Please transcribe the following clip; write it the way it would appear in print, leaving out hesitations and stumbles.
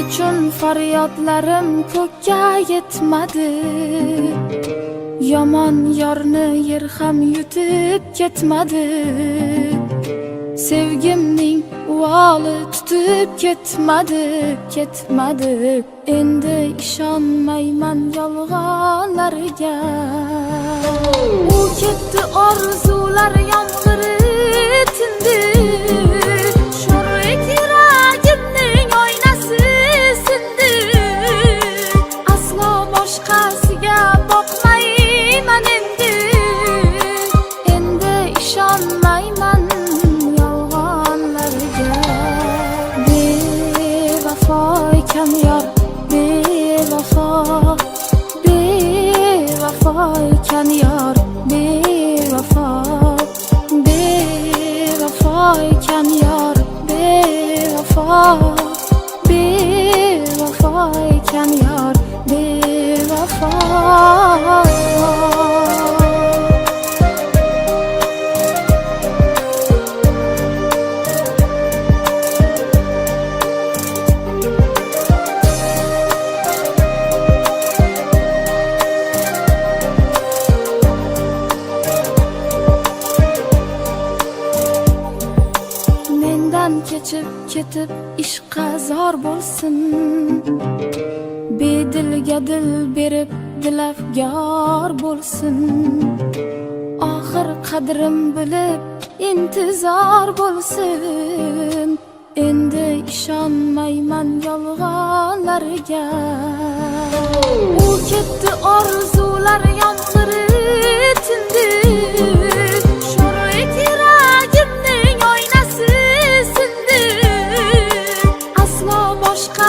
uchun faryodlarim ko'kka yetmadi. Yomon yorni yer ham yutib ketmadi. Sevgimning uvoli tutib ketmadi. Endi ishonmayman yolg'onlarga. U ketdi, orzular yomg'iri tindi. Sho'rlik yuragimning oynasi sindi. Aslo boshqasiga boqmayman endi. Endi ishonmayman yolg'onlarga. Bevafo ekan yor, bevafo ekan yor, bevafo ekan yor, bevafo ekan yor, bevafo. Kechib ketib ishqa zor bo'lsin. Bedilga dil berib dilafgor bo'lsin. Oxir qadrim bilib intizor bo'lsin. Endi ishonmayman yolg'onlarga. U ketdi, orzular yomg'iri tindi. Sho'rlik yuragimning oynasi sindi. Aslo boshqa